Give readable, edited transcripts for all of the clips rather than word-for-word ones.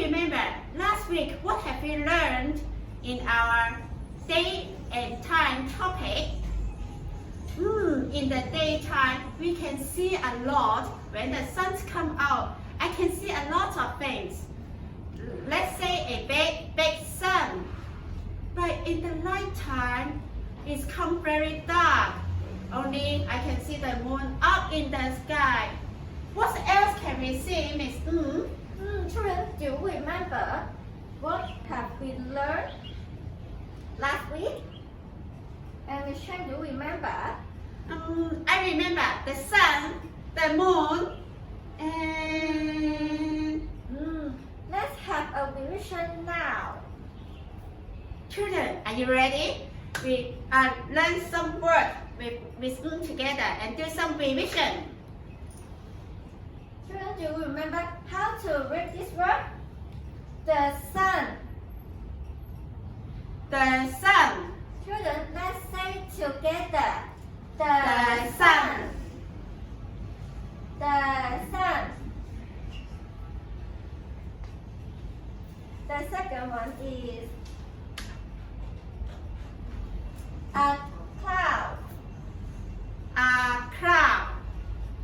remember last week what have we learned in our day and time topic? In the daytime, we can see a lot. When the sun comes out, I can see a lot of things. Let's say a big sun. But in the night time, it's come very dark. Only I can see the moon up in the sky. What else can we see, Miss? Children, do you remember what have we learned last week? And Miss Chen, do you remember? I remember the sun, the moon, and... Let's have a revision now. Children, are you ready? We learn some words with Miss together and do some revision. Children, do you remember how to read this word? The sun. The sun. Children, let's say together. The sun. The sun. The second one is a cloud. A cloud.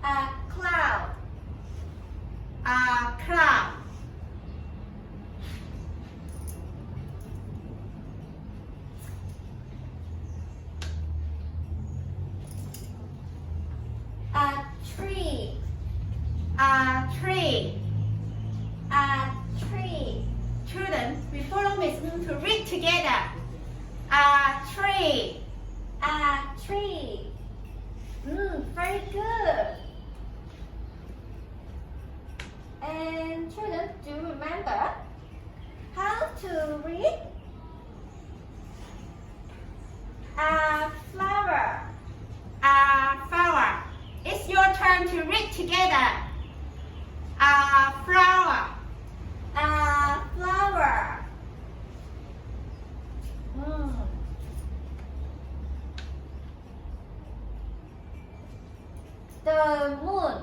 A cloud. A cloud. A tree. A tree. A tree. Children, we follow Miss to read together. A tree. A tree. Very good. And children, do you remember how to read? A flower. A flower. It's your turn to read together. A flower. A flower. The moon.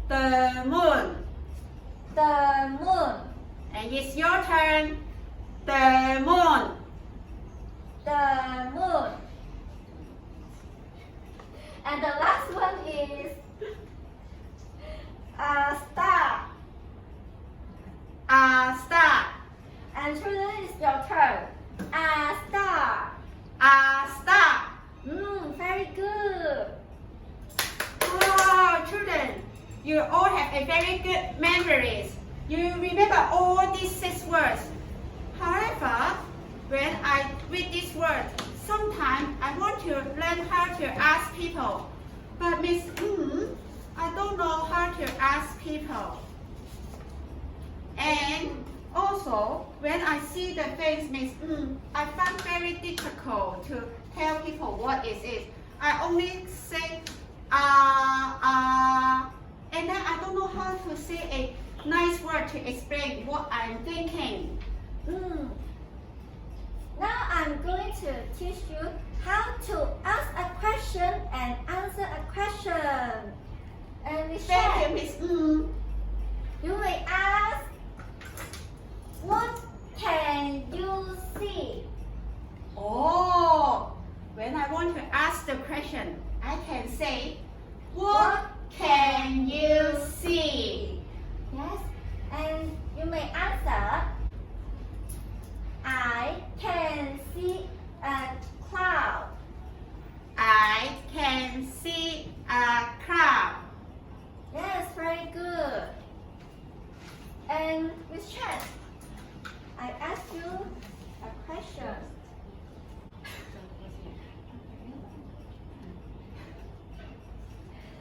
The moon. The moon. And it's your turn. The moon. The moon. And the last one is a star. A star. And children, it's your turn. A star. A star. Very good. Wow, children, you all have a very good memories. You remember all these 6 words. However, when I read these words, sometimes I want to learn how to ask people. But Miss I don't know how to ask people. And also, when I see the face, Miss I find very difficult to tell people what it is. I only say and then I don't know how to say a nice word to explain what I'm thinking. Now I'm going to teach you how to ask a question and answer a question. And Miss Thank Chen, you, Miss you may ask, what can you see? Oh, when I want to ask the question, I can say, what can you see? Yes, and you may answer, I can see a cloud. I can see a cloud. Yes, very good. And Miss Chen, I ask you a question.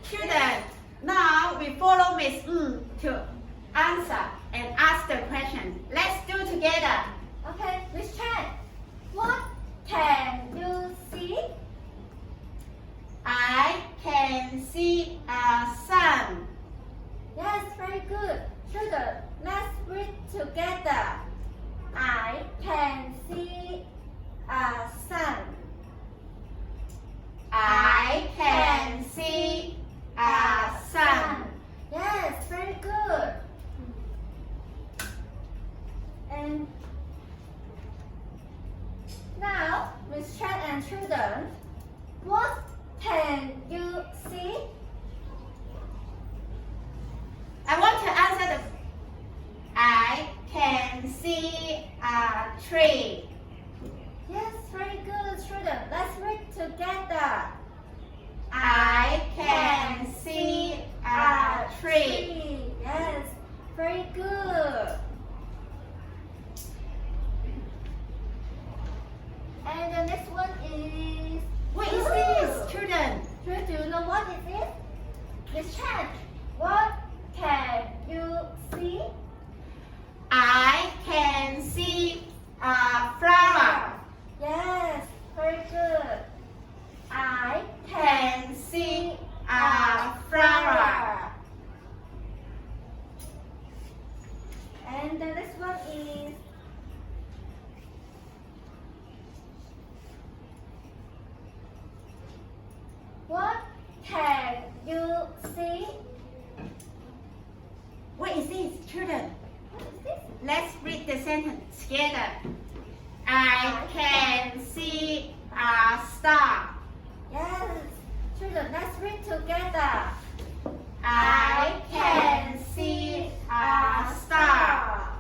Children, now we follow Miss to answer and ask the question. Let's do together. Okay, Miss Chen, what can you see? I can see a sun. Yes, very good. Children, let's read together. I can see a sun. I can see a sun. Yes, very good. Miss Chan and children, what can you see? I want to answer the I can see a tree. Yes, very good, children. Let's read together. I can see a tree. Yes, very good. And the next one is... What is this, children? Children, do you know what it is? Miss Chan, what can you see? I can see a flower. Yes, very good. I Can see a flower. And the next one is... What can you see? What is this, children? What is this? Let's read the sentence together. I can see a star. Yes, children, let's read together. I can see a star.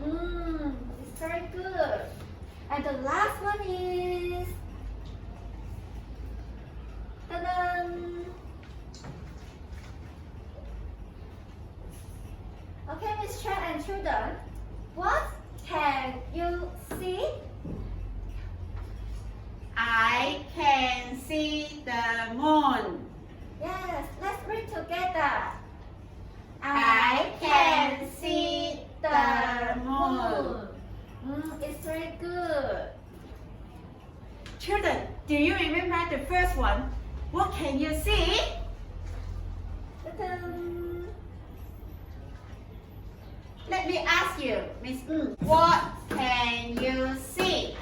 It's very good. And the last one is... Ta-da! Okay, Miss Chan and children, what can you see? I can see the moon. Yes, let's read together. I can see the moon. It's very good. Children, do you remember the first one? What can you see? Ta-da! Let me ask you, Miss what can you see?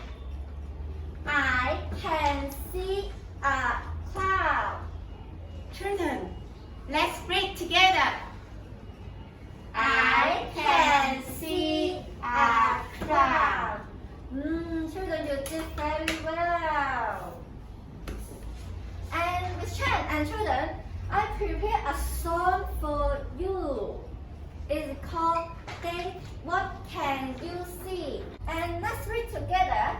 I can see a cloud. Children, let's read together. I can see a cloud. Children, you did very well. And Miss Chan and children, I prepared a song for you. It's called What Can You See? And let's read together.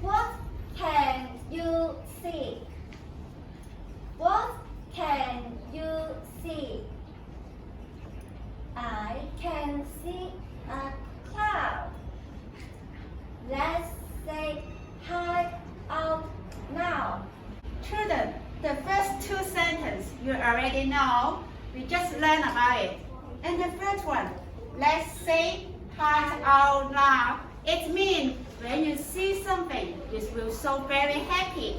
What can you see? What can you see? I can see a cloud. Let's say hi out now. Children, the first two sentences you already know. We just learned about it. And the first one, let's say hi out loud. It means when you see something, you will so very happy.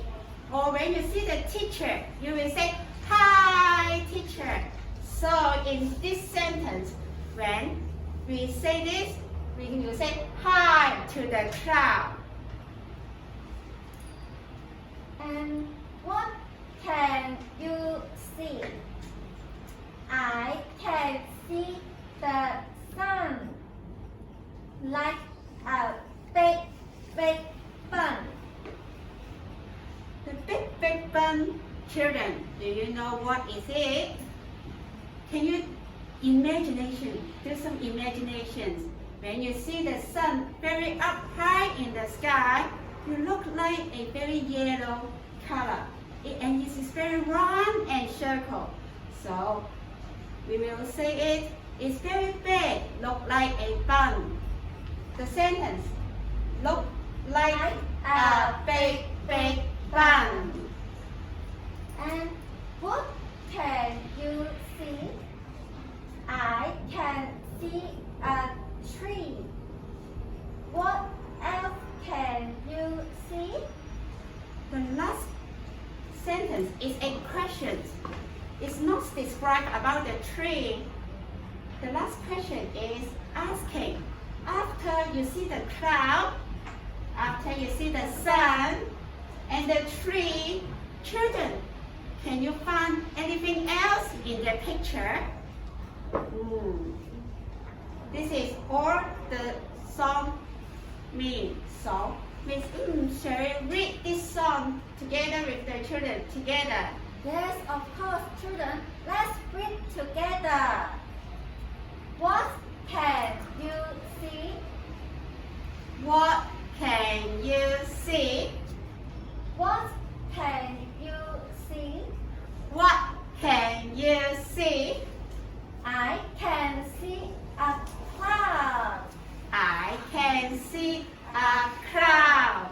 Or when you see the teacher, you will say, hi teacher. So in this sentence, when we say this, we will say hi to the cloud. And what can you see? I can see the sun like a big, big bun. The big bun. Children, do you know what is it? Can you do some imaginations? When you see the sun very up high in the sky, you look like a very yellow color. And this is very round and circle. So we will say it's very big, look like a bun. The sentence, look like a big bun. And what can you see? I can see a tree. What else can you see? The last sentence is a question. It's not described about the tree. The last question is asking. After you see the cloud, after you see the sun and the tree, children, can you find anything else in the picture? This is all the song me. So, Miss shall we read this song together with the children together? Yes, of course, children. Let's read together. What can you see? What can you see? What can you see? What can you see? I can see a cloud. I can see a crowd.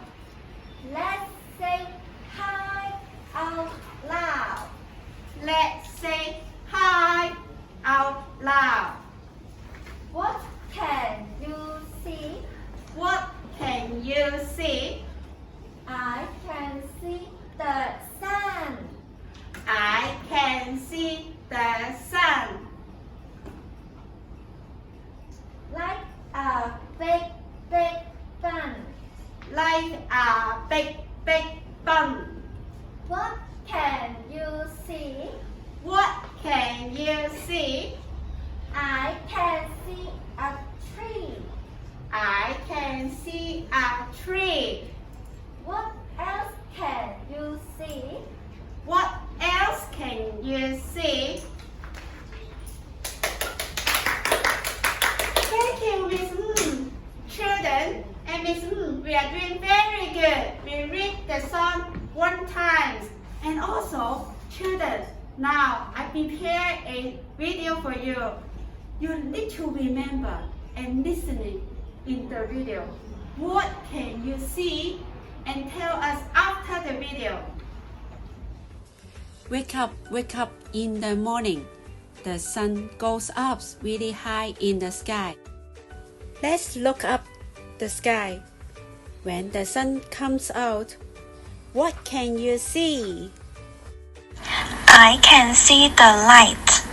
Let's say hi out loud. Let's say hi out loud. What can you see? What can you see? I can see the sun. I can see the sun. Like a big, big bun. Like a big, big bun. What can you see? What can you see? I can see a tree. I can see a tree. What else can you see? What else can you see? Thank you, Miss Children and Miss we are doing very good. We read the song one time. And also, children, now I prepare a video for you. You need to remember and listening in the video. What can you see? And tell us after the video. Wake up in the morning. The sun goes up really high in the sky. Let's look up the sky. When the sun comes out, what can you see? I can see the light.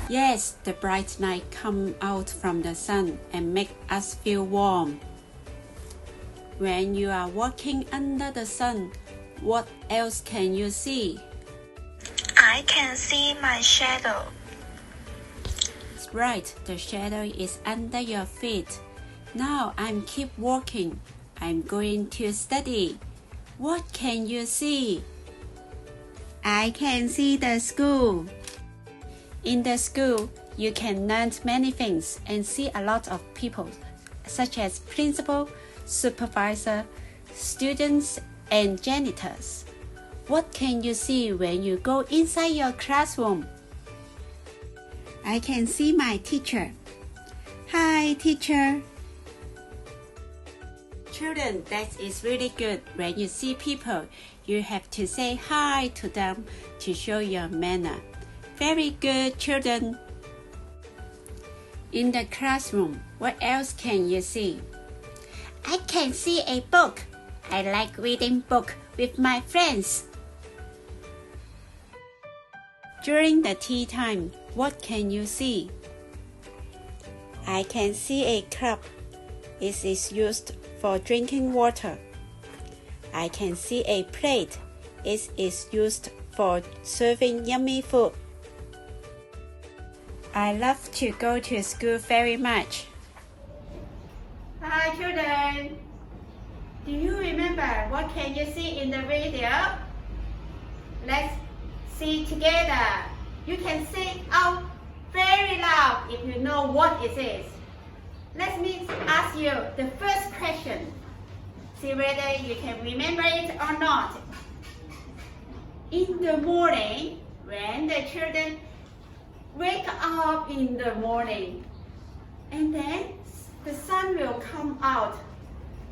Yes, the bright light come out from the sun and make us feel warm. When you are walking under the sun, what else can you see? I can see my shadow. It's right, the shadow is under your feet. Now I'm keep walking. I'm going to study. What can you see? I can see the school. In the school, you can learn many things and see a lot of people, such as principal, supervisor, students, and janitors. What can you see when you go inside your classroom? I can see my teacher. Hi, teacher. Children, that is really good. When you see people, you have to say hi to them to show your manner. Very good, children. In the classroom, what else can you see? I can see a book. I like reading book with my friends. During the tea time, what can you see? I can see a cup. It is used for drinking water. I can see a plate. It is used for serving yummy food. I love to go to school very much. Hi children. Do you remember what can you see in the video? Let's see together. You can say out very loud if you know what it is. Let me ask you the first question. See whether you can remember it or not. In the morning, when the children wake up in the morning, and then the sun will come out.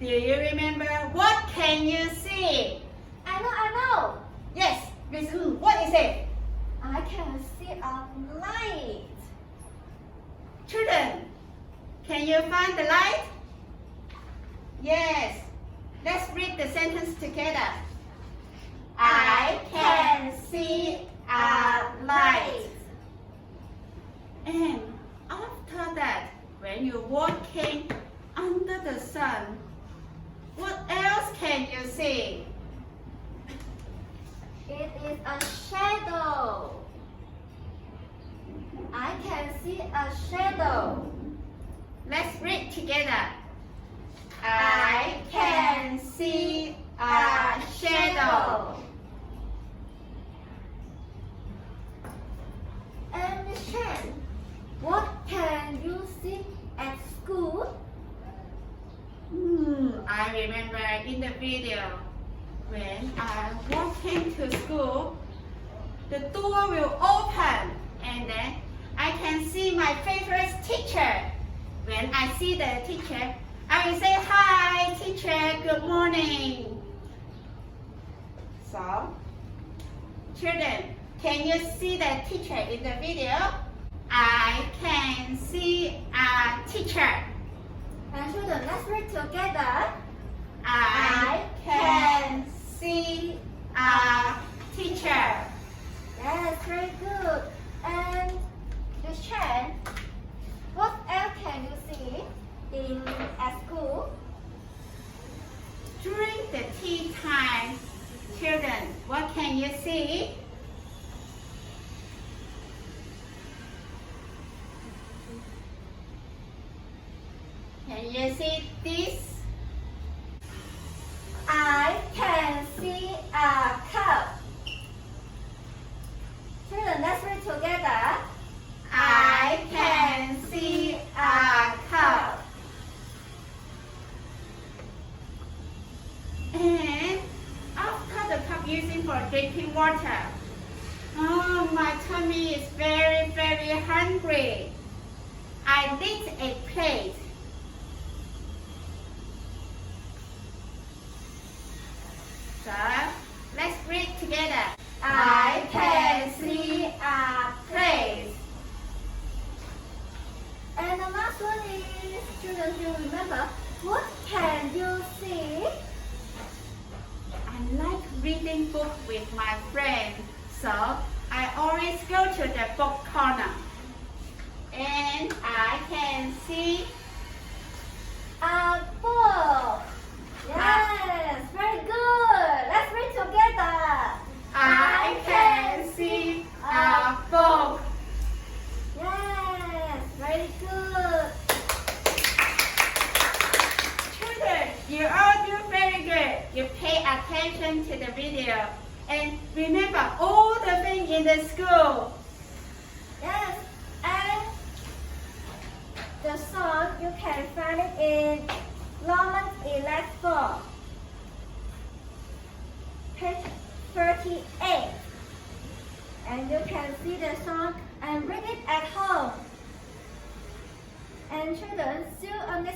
Do you remember what can you see? I know. Yes, Miss what is it? I can see a light. Children, can you find the light? Yes. Let's read the sentence together. I can see a light. And after that, when you're walking under the sun, what else can you see? It is a shadow. I can see a shadow. Let's read together. I I remember in the video when I walk into school, the door will open and then I can see my favorite teacher. When I see the teacher, I will say, "Hi, teacher, good morning." So, children, can you see the teacher in the video? I can see a teacher. And children, let's read together. I can see a teacher. Yes, very good. And Chen, what else can you see at school? During the tea time, children, what can you see? Can you see this? I can see a cup. Children, let's read together. I can see a cup. And after the cup using for drinking water, oh, my tummy is very, very hungry. I need a plate. So, let's read together. I can see a plate. And the last one is, children, do you remember? What can you see? I like reading books with my friends, so I always go to the book corner. And I can see A book. Yes, very good. Let's read together. I can see a book. Yes, very good. Children, you all do very good. You pay attention to the video and remember all the things in the school. Yes, and the song you can find it in Romans 11:4, page 38, and you can see the song and read it at home. And children, see you on next